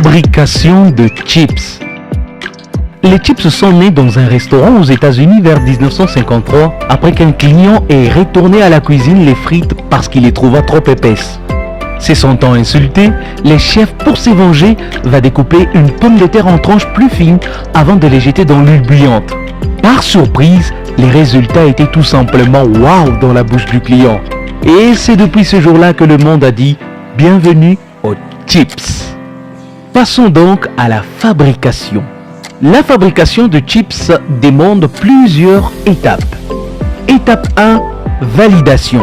Fabrication de chips. Les chips sont nés dans un restaurant aux États-Unis vers 1953 après qu'un client ait retourné à la cuisine les frites parce qu'il les trouva trop épaisses. Se sentant insulté, le chef, pour se venger, va découper une pomme de terre en tranches plus fines avant de les jeter dans l'huile bouillante. Par surprise, les résultats étaient tout simplement waouh dans la bouche du client. Et c'est depuis ce jour-là que le monde a dit « Bienvenue aux chips ». Passons donc à la fabrication. La fabrication de chips demande plusieurs étapes. Étape 1, validation.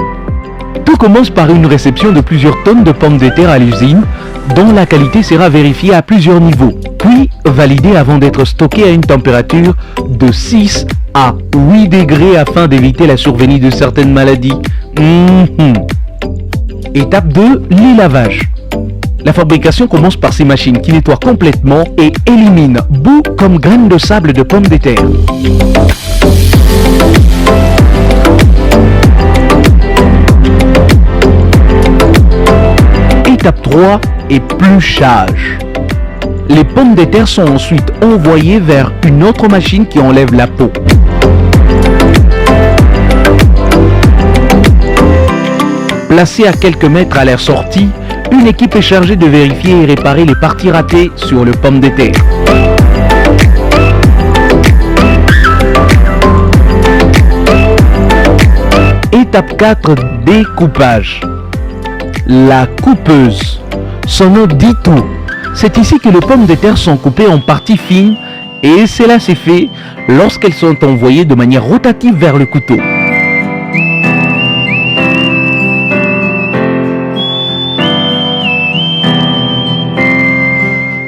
Tout commence par une réception de plusieurs tonnes de pommes de terre à l'usine, dont la qualité sera vérifiée à plusieurs niveaux, puis validée avant d'être stockée à une température de 6 à 8 degrés afin d'éviter la survenue de certaines maladies. Étape 2, les lavages. La fabrication commence par ces machines qui nettoient complètement et éliminent boue comme graines de sable de pommes de terre. Étape 3, épluchage. Les pommes de terre sont ensuite envoyées vers une autre machine qui enlève la peau. Placée à quelques mètres à leur sortie, une équipe est chargée de vérifier et réparer les parties ratées sur les pommes de terre. Étape 4, découpage. La coupeuse. Son nom dit tout. C'est ici que les pommes de terre sont coupées en parties fines et cela s'est fait lorsqu'elles sont envoyées de manière rotative vers le couteau.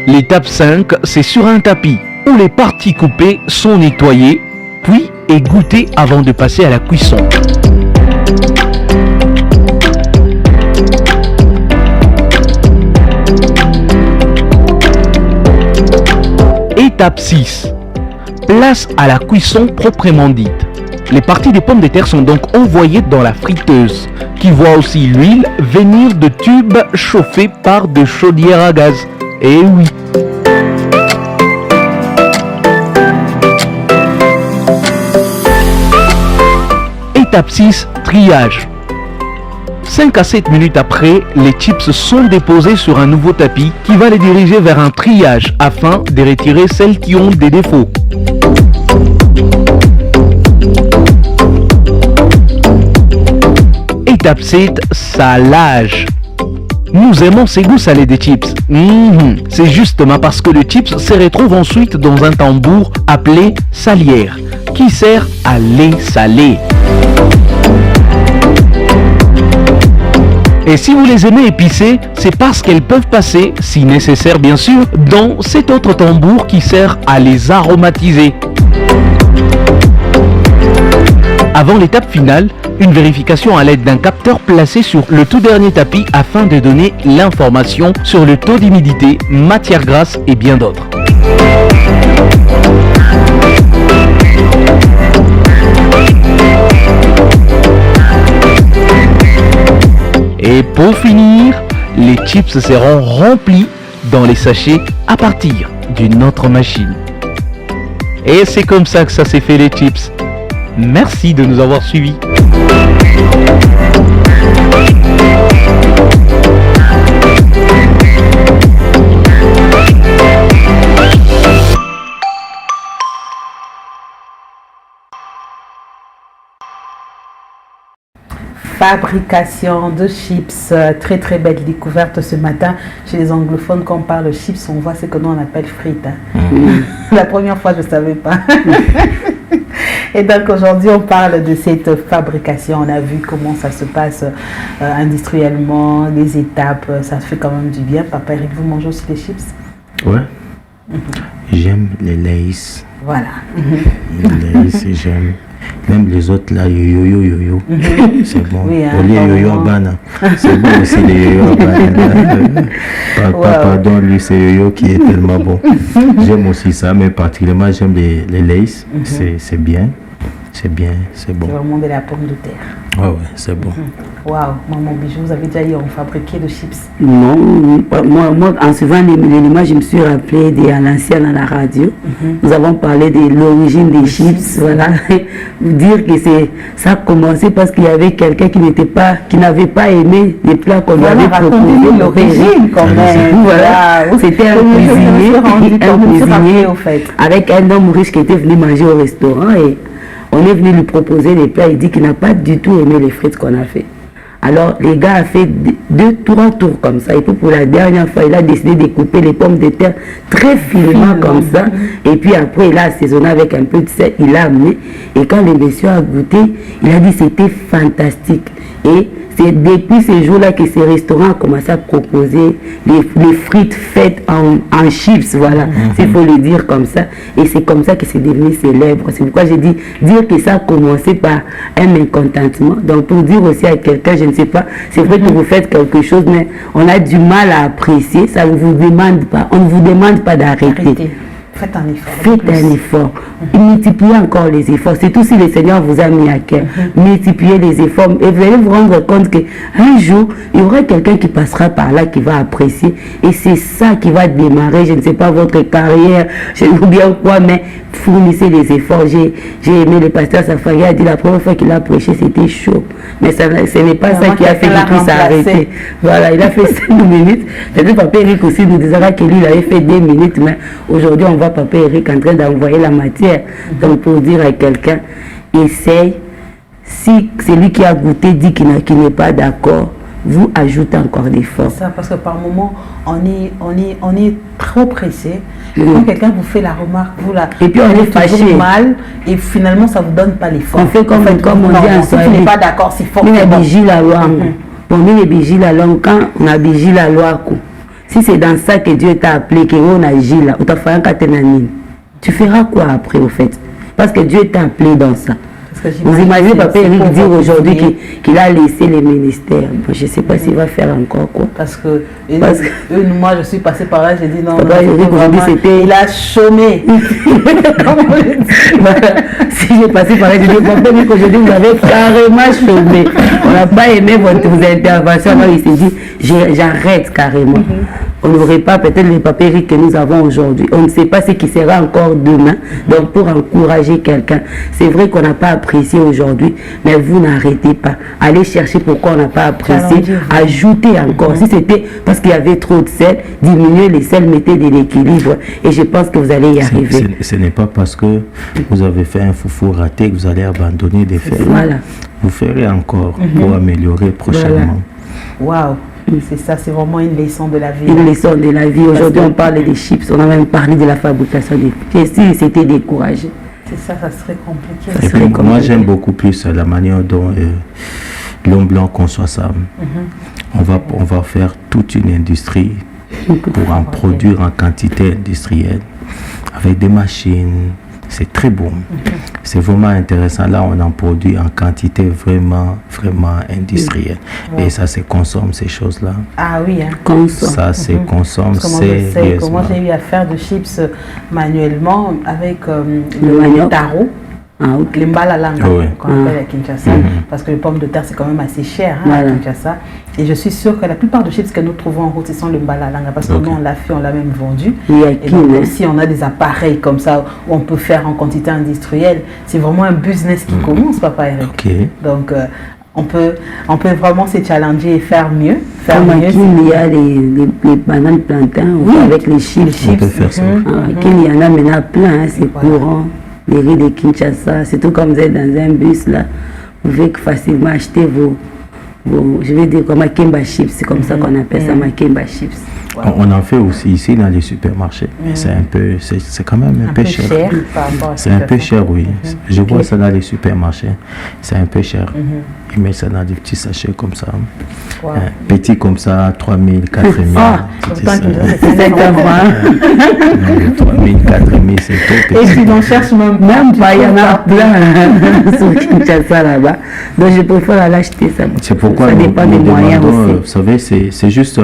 L'étape 5, c'est sur un tapis où les parties coupées sont nettoyées, puis égouttées avant de passer à la cuisson. Étape 6. Place à la cuisson proprement dite. Les parties des pommes de terre sont donc envoyées dans la friteuse, qui voit aussi l'huile venir de tubes chauffés par de chaudières à gaz. Eh oui. Étape 6, triage. 5 à 7 minutes après, les chips sont déposés sur un nouveau tapis qui va les diriger vers un triage afin de retirer celles qui ont des défauts. Étape 7, salage. Nous aimons ces goûts salés des chips. C'est justement parce que le chips se retrouve ensuite dans un tambour appelé salière, qui sert à les saler. Et si vous les aimez épicés, c'est parce qu'elles peuvent passer, si nécessaire bien sûr, dans cet autre tambour qui sert à les aromatiser. Avant l'étape finale, une vérification à l'aide d'un capteur placé sur le tout dernier tapis afin de donner l'information sur le taux d'humidité, matière grasse et bien d'autres. Et pour finir, les chips seront remplis dans les sachets à partir d'une autre machine. Et c'est comme ça que ça s'est fait les chips. Merci de nous avoir suivis. Fabrication de chips, très très belle découverte ce matin. Chez les anglophones, quand on parle chips, on voit ce que nous on appelle frites. La première fois, je ne savais pas. Et donc aujourd'hui, on parle de cette fabrication. On a vu comment ça se passe industriellement, les étapes. Ça fait quand même du bien. Papa Eric, vous mangez aussi les chips? Ouais. J'aime les Lay's. Voilà. Les Lay's, j'aime. Même les autres là, yo-yo. C'est bon. Oui, hein, pour les yo-yo à bana. C'est bon aussi les yo-yo à bana. Pardon, lui c'est yo-yo qui est tellement bon. J'aime aussi ça, mais particulièrement j'aime les Lay's. C'est bien. c'est bien, c'est bon. C'est vraiment de la pomme de terre. Ouais, c'est bon. Waouh, maman Bijou, vous avez déjà eu en fabriqué de chips? Non, moi, en suivant l'élément, je me suis rappelé à l'ancienne à la radio. Nous avons parlé de l'origine des chips. Voilà. Vous dire que ça a commencé parce qu'il y avait quelqu'un qui n'avait pas aimé les plats qu'on avait proposés. L'origine quand même. Voilà. C'était un cuisinier au fait. Avec un homme riche qui était venu manger au restaurant et on est venu lui proposer les plats. Il dit qu'il n'a pas du tout aimé les frites qu'on a fait. Alors, les gars ont fait 2-3 tours comme ça. Et puis, pour la dernière fois, il a décidé de couper les pommes de terre très finement comme ça. Et puis, après, il a assaisonné avec un peu de sel. Il a amené. Et quand le monsieur a goûté, il a dit que c'était fantastique. Et c'est depuis ce jour-là que ces restaurants ont commencé à proposer les frites faites en chips, voilà, il faut le dire comme ça. Et c'est comme ça que c'est devenu célèbre. C'est pourquoi j'ai dit, dire que ça a commencé par un mécontentement. Donc pour dire aussi à quelqu'un, je ne sais pas, c'est vrai que vous faites quelque chose, mais on a du mal à apprécier, ça ne vous demande pas, on ne vous demande pas d'arrêter. Faites un effort. Faites un effort. Multipliez encore les efforts. C'est tout si le Seigneur vous a mis à cœur. Multipliez les efforts. Et vous allez vous rendre compte qu'un jour, il y aura quelqu'un qui passera par là, qui va apprécier. Et c'est ça qui va démarrer, je ne sais pas, votre carrière, je ne sais bien quoi, mais fournissez les efforts. J'ai aimé le pasteur Safari a dit la première fois qu'il a prêché, c'était chaud. Mais ce n'est pas ça qui a fait qu'il puisse arrêter. Voilà, il a fait 5 minutes. Peut-être Papa Eric aussi nous dira que lui, il avait fait 2 minutes, mais aujourd'hui, on voit Papa Eric en train d'envoyer la matière. Donc pour dire à quelqu'un, essaye, si celui qui a goûté dit qu'il n'est pas d'accord, vous ajoutez encore d'efforts. C'est ça, parce que par moment, on est trop pressé. Quand quelqu'un vous fait la remarque, et puis on est fâché mal, et finalement ça ne vous donne pas l'effort. On fait comme on dit en si tu n'es pas d'accord, c'est fort. On a bigé la loi. Bon, on a bigé la loi. Quand on a bigé la loi, si c'est dans ça que Dieu t'a appelé, qu'on agit là, tu feras quoi après au fait? Parce que Dieu t'a appelé dans ça. Vous imaginez Papa Eric dire aujourd'hui qu'il a laissé les ministères. Bon, je ne sais pas s'il va faire encore quoi. Parce que moi je suis passée par là, j'ai dit non, Papa Eric aujourd'hui c'était... Il a chômé. Voilà. Si j'ai passé par là, j'ai dit Papa Eric aujourd'hui vous avez carrément chômé. On n'a pas aimé vos interventions. Alors il s'est dit j'arrête carrément. On n'aurait pas peut-être les papiers que nous avons aujourd'hui. On ne sait pas ce qui sera encore demain. Donc pour encourager quelqu'un, c'est vrai qu'on n'a pas apprécié aujourd'hui, mais vous n'arrêtez pas. Allez chercher pourquoi on n'a pas apprécié. Ajoutez encore. Si c'était parce qu'il y avait trop de sel, diminuez les sels, mettez de l'équilibre. Et je pense que vous allez y arriver. Ce n'est pas parce que vous avez fait un foufou raté que vous allez abandonner des faits. Voilà. Vous ferez encore pour améliorer prochainement. Waouh! C'est ça, c'est vraiment une leçon de la vie. Une leçon de la vie. Aujourd'hui, on parle des chips, on a même parlé de la fabrication des pièces. Si c'était découragé. C'est ça, ça serait compliqué. Et puis, moi, j'aime beaucoup plus la manière dont l'homme blanc conçoit ça. On va faire toute une industrie pour en produire en quantité industrielle avec des machines. C'est très bon. C'est vraiment intéressant. Là, on en produit en quantité vraiment industrielle. Et ça se consomme, ces choses-là. Ah oui, hein. Consomme. Ça se consomme sérieusement. Comment j'ai eu à faire de chips manuellement avec le taro. Les mbalalangue qu'on appelle à Kinshasa, parce que les pommes de terre c'est quand même assez cher à Kinshasa. Et je suis sûre que la plupart des chips que nous trouvons en route, ce sont les mbalalangue, parce que nous on l'a fait, on l'a même vendu. Et donc aussi on a des appareils comme ça où on peut faire en quantité industrielle. C'est vraiment un business qui commence, Papa Eric. Donc on peut vraiment se challenger et faire mieux. Il y a les bananes plantains avec les chips. On peut faire ça. Il y en a maintenant plein, c'est courant. Les riz de Kinshasa, c'est tout comme vous êtes dans un bus là, vous pouvez facilement acheter vos je vais dire comme Makemba chips, c'est comme ça qu'on appelle ça, Makemba chips. On en fait aussi ici dans les supermarchés. C'est quand même un peu cher. C'est un peu cher, oui. Je vois ça dans les supermarchés. C'est un peu cher. Ils mettent ça dans des petits sachets comme ça. Petit comme ça, 3 000, 4 000. C'est 5 3 000, 4 000, c'est tout. Et si on cherche même pas, il y en a plein sur Kinshasa là-bas. Donc je préfère l'acheter ça. C'est pourquoi ça dépend des moyens aussi. Vous savez, c'est juste,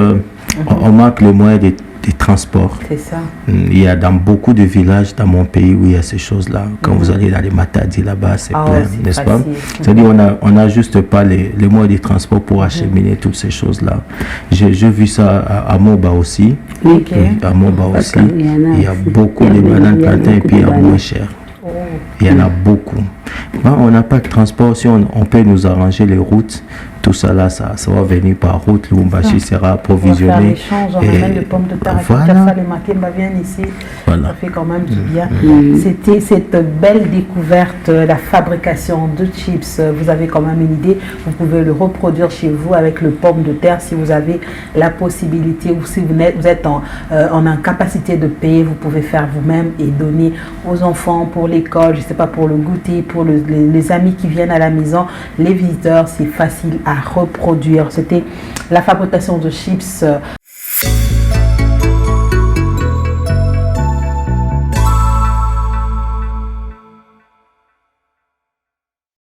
on manque le moyen de des transports. C'est ça. Il y a dans beaucoup de villages dans mon pays où il y a ces choses-là. Quand vous allez dans les Matadi là-bas, c'est plein, n'est-ce pas? C'est-à-dire on a juste pas les moyens de transport pour acheminer toutes ces choses-là. J'ai vu ça à Moba aussi. Oui, à Moba aussi. Il y a beaucoup de bananes plantains et puis il y a moins cher. Il y en a beaucoup. On n'a pas de transport. Si on peut nous arranger les routes, tout ça là, ça va venir par route. Lubumbashi sera approvisionné. On amène les pommes de terre. Voilà. Les Makemba viennent ici. Voilà. Ça fait quand même du bien. C'était cette belle découverte, la fabrication de chips. Vous avez quand même une idée. Vous pouvez le reproduire chez vous avec le pomme de terre si vous avez la possibilité ou si vous êtes en incapacité de payer, vous pouvez faire vous-même et donner aux enfants pour l'école, je ne sais pas, pour le goûter, pour les amis qui viennent à la maison, les visiteurs. C'est facile à reproduire. C'était la fabrication de chips